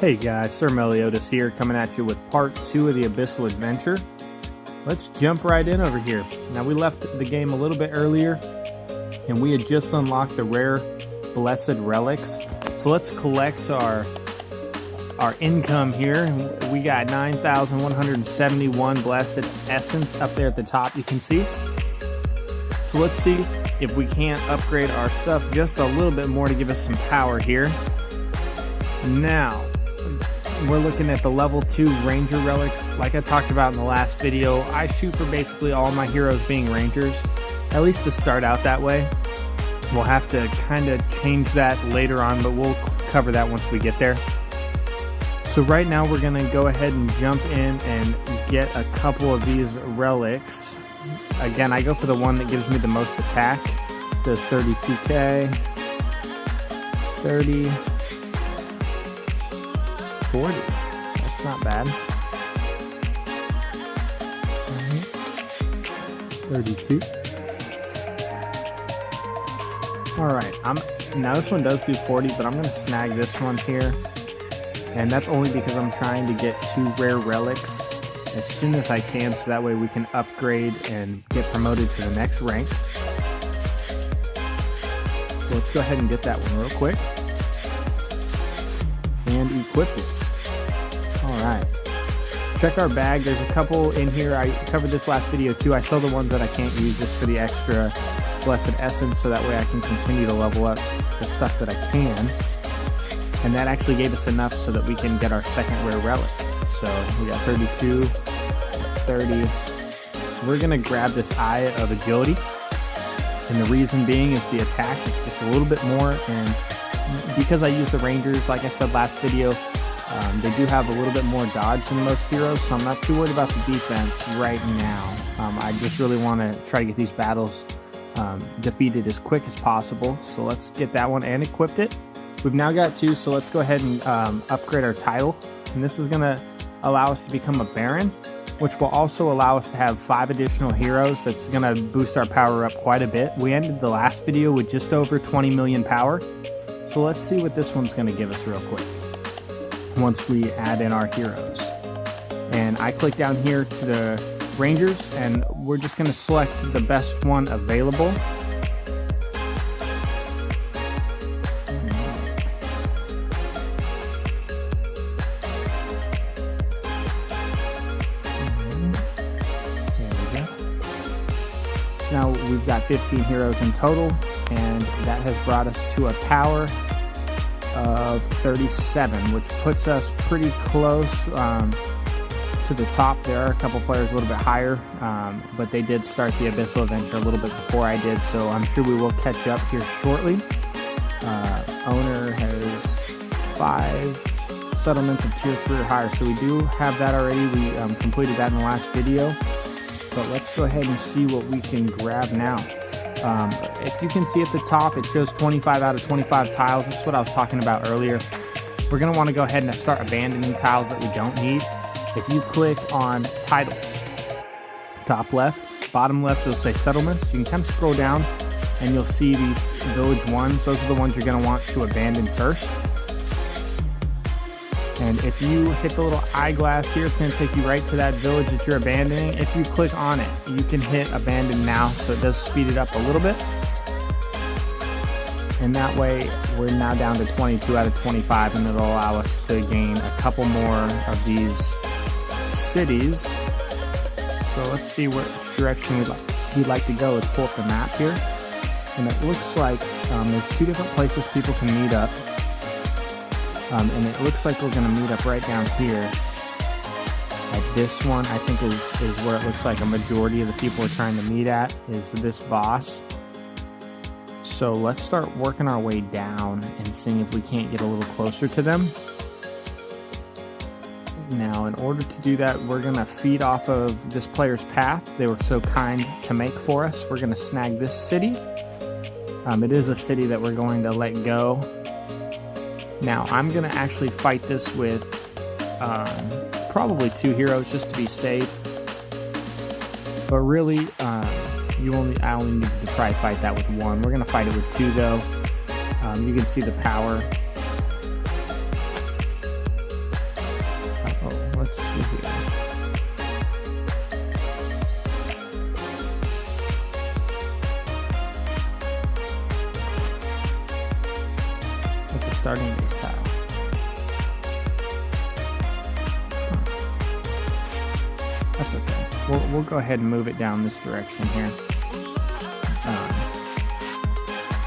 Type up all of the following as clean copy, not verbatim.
Hey guys, Sir Meliodas here, coming at you with part 2 of the Abyssal adventure. Let's jump right in over here. Now, we left the game a little bit earlier, and we had just unlocked the rare blessed relics. So let's collect our income here. We got 9,171 blessed essence up there at the top, you can see. So let's see if we can't upgrade our stuff just a little bit more to give us some power here. Now, we're looking at the level 2 ranger relics. Like I talked about in the last video, I shoot for basically all my heroes being rangers, at least to start out that way. We'll have to kind of change that later on, but we'll cover that once we get there. So right now we're going to go ahead and jump in and get a couple of these relics. Again, I go for the one that gives me the most attack. It's the 32k, 30, 40. That's not bad. 32. Alright, now this one does do 40, but I'm going to snag this one here. And that's only because I'm trying to get 2 rare relics as soon as I can, so that way we can upgrade and get promoted to the next rank. So let's go ahead and get that one real quick. And equip it. Alright. Check our bag. There's a couple in here. I covered this last video too. I sell the ones that I can't use just for the extra blessed essence, so that way I can continue to level up the stuff that I can. And that actually gave us enough so that we can get our second rare relic. So we got 32, 30. So we're going to grab this Eye of Agility. And the reason being is the attack is just a little bit more. And because I use the Rangers, like I said last video, they do have a little bit more dodge than most heroes. So I'm not too worried about the defense right now. I just really want to try to get these battles defeated as quick as possible. So let's get that one and equipped it. We've now got 2, so let's go ahead and upgrade our title. And this is going to allow us to become a Baron, which will also allow us to have 5 additional heroes. That's going to boost our power up quite a bit. We ended the last video with just over 20 million power. So let's see what this one's going to give us real quick once we add in our heroes. And I click down here to the Rangers, and we're just going to select the best one available. Now we've got 15 heroes in total, and that has brought us to a power of 37, which puts us pretty close to the top. There are a couple players a little bit higher, but they did start the Abyssal adventure a little bit before I did, so I'm sure we will catch up here shortly. Owner has 5 settlements of tier 3 or higher, so we do have that already. We completed that in the last video. But let's go ahead and see what we can grab now. If you can see at the top, it shows 25 out of 25 tiles. This is what I was talking about earlier. We're going to want to go ahead and start abandoning tiles that we don't need. If you click on titles, top left, bottom left, it'll say settlements. You can kind of scroll down and you'll see these village ones. Those are the ones you're going to want to abandon first. And if you hit the little eyeglass here, it's going to take you right to that village that you're abandoning. If you click on it, you can hit abandon now, so it does speed it up a little bit. And that way, we're now down to 22 out of 25, and it'll allow us to gain a couple more of these cities. So let's see which direction we'd like to go. Let's pull up the map here. And it looks like there's 2 different places people can meet up. And it looks like we're going to meet up right down here at this one. I think is where it looks like a majority of the people are trying to meet at, is this boss. So let's start working our way down and seeing if we can't get a little closer to them. Now, in order to do that, we're going to feed off of this player's path they were so kind to make for us. We're going to snag this city. It is a city that we're going to let go. Now, I'm going to actually fight this with probably 2 heroes just to be safe. But really, I only need to probably fight that with 1. We're going to fight it with 2 though. You can see the power. starting base tile. That's okay. We'll go ahead and move it down this direction here.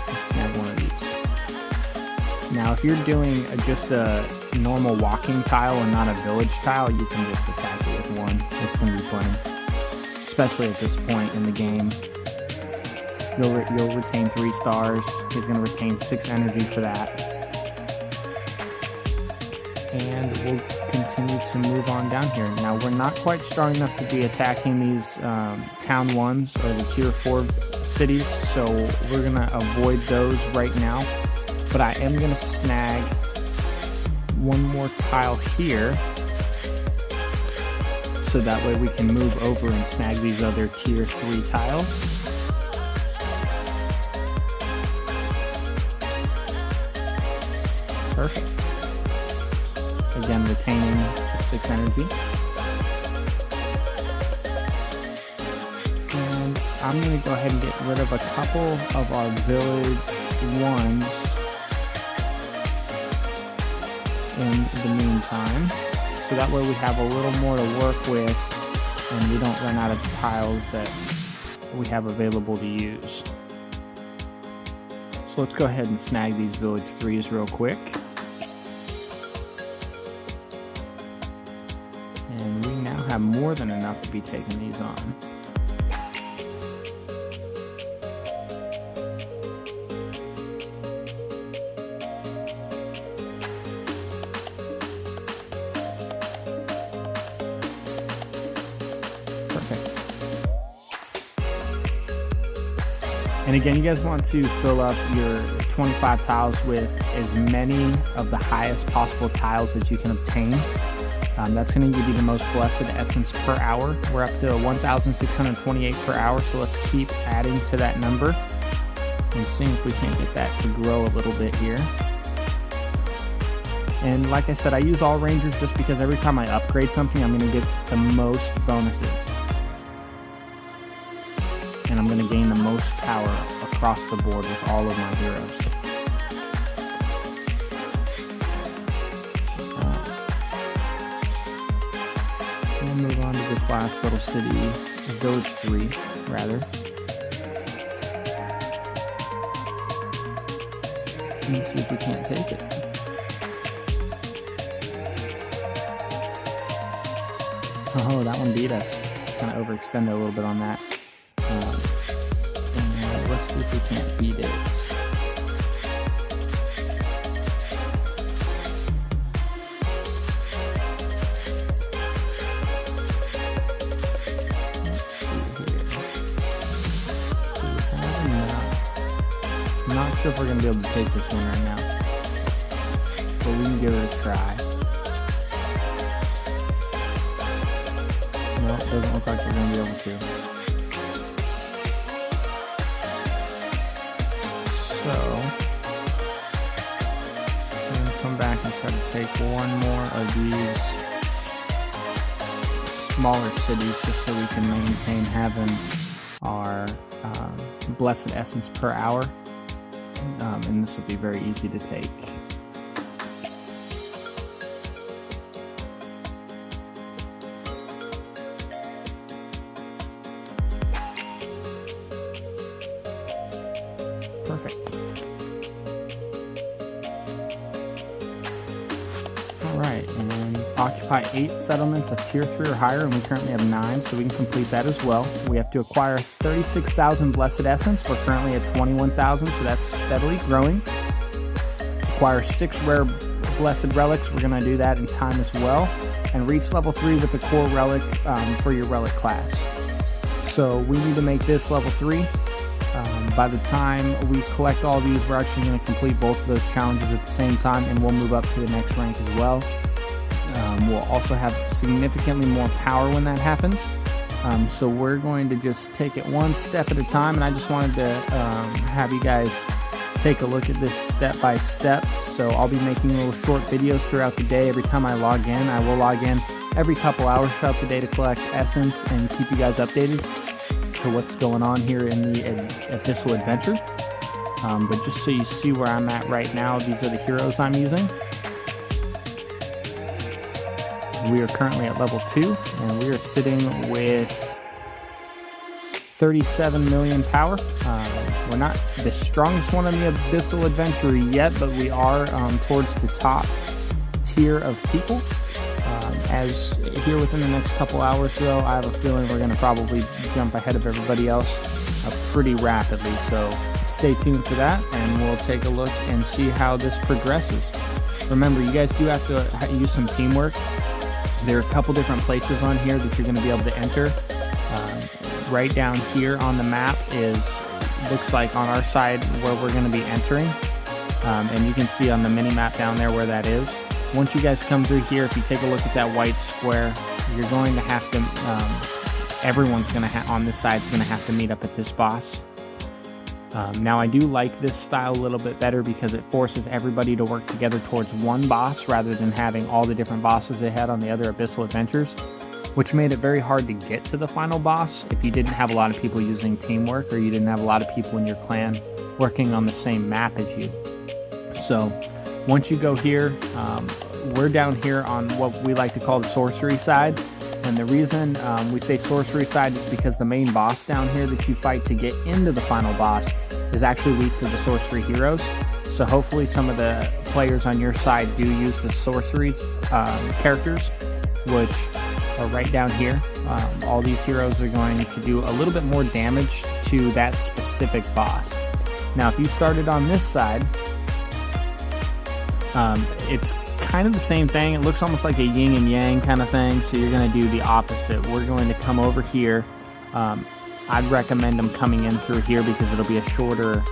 Let's snag one of these. Now, if you're doing just a normal walking tile and not a village tile, you can just attack it with one. It's going to be plenty. Especially at this point in the game. You'll retain 3 stars. He's going to retain 6 energy for that. And we'll continue to move on down here. Now, we're not quite strong enough to be attacking these town 1s or the tier 4 cities, so we're going to avoid those right now. But I am going to snag one more tile here, so that way we can move over and snag these other tier 3 tiles. Perfect. Again, retaining 6 energy. And I'm going to go ahead and get rid of a couple of our village 1s in the meantime. So that way we have a little more to work with and we don't run out of tiles that we have available to use. So let's go ahead and snag these village 3s real quick. And we now have more than enough to be taking these on. Perfect. And again, you guys want to fill up your 25 tiles with as many of the highest possible tiles that you can obtain. That's going to give you the most blessed essence per hour. We're up to 1,628 per hour, so let's keep adding to that number and seeing if we can't get that to grow a little bit here. And like I said, I use all rangers just because every time I upgrade something, I'm going to get the most bonuses. And I'm going to gain the most power across the board with all of my heroes. We'll move on to this last little city, village 3, rather. And see if we can't take it. Oh, that one beat us. Kind of overextended a little bit on that. And let's see if we can't beat it. I'm not sure if we're going to be able to take this one right now, but we can give it a try. No, it doesn't look like we're going to be able to. So, I'm going to come back and try to take one more of these smaller cities just so we can maintain having our blessed essence per hour. And this will be very easy to take. Perfect. Alright, and occupy 8 settlements of tier 3 or higher, and we currently have 9, so we can complete that as well. We have to acquire 36,000 blessed essence. We're currently at 21,000, so that's steadily growing. Acquire 6 rare blessed relics. We're going to do that in time as well. And reach level 3 with the core relic for your relic class. So we need to make this level 3. By the time we collect all these, we're actually going to complete both of those challenges at the same time, and we'll move up to the next rank as well. We'll also have significantly more power when that happens. So we're going to just take it one step at a time, and I just wanted to have you guys take a look at this step by step. So I'll be making little short videos throughout the day. Every time I log in, I will log in every couple hours throughout the day to collect essence and keep you guys updated to what's going on here in the Abyssal adventure. but just so you see where I'm at right now, these are the heroes I'm using. We are currently at level 2, and we are sitting with 37 million power. We're not the strongest one in the Abyssal Adventure yet, but we are towards the top tier of people. As here within the next couple hours, though, I have a feeling we're going to probably jump ahead of everybody else pretty rapidly. So stay tuned for that, and we'll take a look and see how this progresses. Remember, you guys do have to use some teamwork. There are a couple different places on here that you're going to be able to enter. Right down here on the map looks like on our side where we're going to be entering. And you can see on the mini map down there where that is. Once you guys come through here, if you take a look at that white square, you're going to have to, everyone's going to on this side is going to have to meet up at this boss. Now I do like this style a little bit better because it forces everybody to work together towards one boss rather than having all the different bosses they had on the other Abyssal Adventures, which made it very hard to get to the final boss if you didn't have a lot of people using teamwork, or you didn't have a lot of people in your clan working on the same map as you. So once you go here, we're down here on what we like to call the sorcery side. And the reason we say sorcery side is because the main boss down here that you fight to get into the final boss is actually weak to the sorcery heroes. So hopefully some of the players on your side do use the sorceries characters, which are right down here. All these heroes are going to do a little bit more damage to that specific boss. Now if you started on this side, it's kind of the same thing. It looks almost like a yin and yang kind of thing, so you're going to do the opposite. We're going to come over here. I'd recommend them coming in through here because it'll be a shorter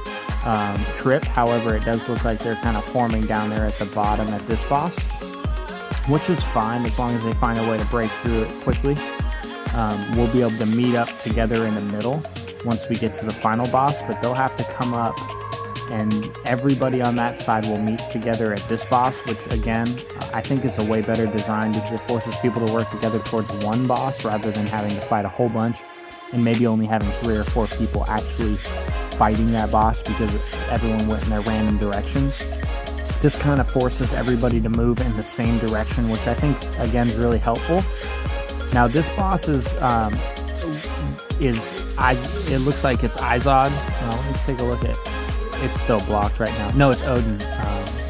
trip. However, it does look like they're kind of forming down there at the bottom at this boss, which is fine as long as they find a way to break through it quickly. We'll be able to meet up together in the middle once we get to the final boss, but they'll have to come up and everybody on that side will meet together at this boss, which again I think is a way better design because it forces people to work together towards one boss rather than having to fight a whole bunch and maybe only having 3 or 4 people actually fighting that boss because everyone went in their random directions. This kind of forces everybody to move in the same direction, which I think again is really helpful. Now this boss it looks like it's Izod. Let me take a look at. It's still blocked right now. No, it's Odin.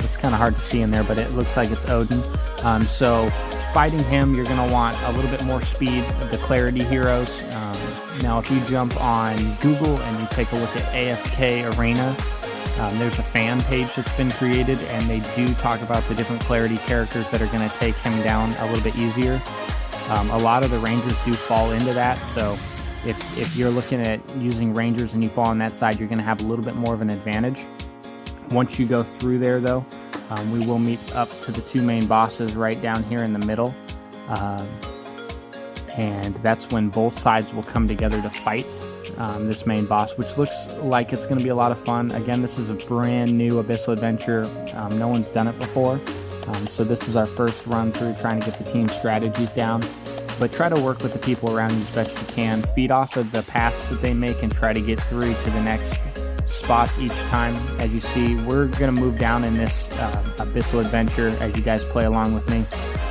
It's kind of hard to see in there, but it looks like it's Odin. So fighting him, you're going to want a little bit more speed of the clarity heroes. Now, if you jump on Google and you take a look at AFK Arena, there's a fan page that's been created, and they do talk about the different clarity characters that are going to take him down a little bit easier. A lot of the rangers do fall into that, so if you're looking at using rangers and you fall on that side, you're going to have a little bit more of an advantage. Once you go through there, though, we will meet up to the 2 main bosses right down here in the middle. And that's when both sides will come together to fight this main boss, which looks like it's going to be a lot of fun. Again, this is a brand new Abyssal Adventure. No one's done it before. So this is our first run through trying to get the team strategies down. But try to work with the people around you as best you can. Feed off of the paths that they make and try to get through to the next spots each time. As you see, we're going to move down in this Abyssal Adventure as you guys play along with me.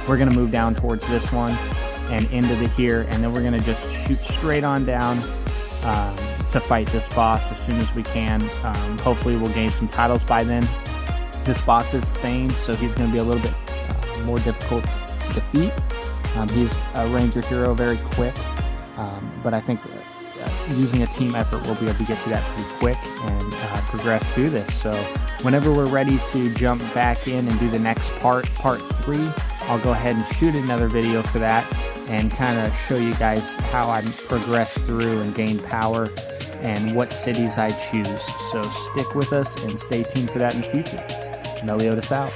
We're going to move down towards this one and into the here, and then we're going to just shoot straight on down to fight this boss as soon as we can. Hopefully we'll gain some titles by then. This boss is Thane, so he's going to be a little bit more difficult to defeat. He's a ranger hero, very quick, but I think using a team effort we'll be able to get through that pretty quick and progress through this. So whenever we're ready to jump back in and do the next part 3, I'll go ahead and shoot another video for that and kind of show you guys how I progress through and gain power and what cities I choose. So stick with us and stay tuned for that in the future. Meliodas out.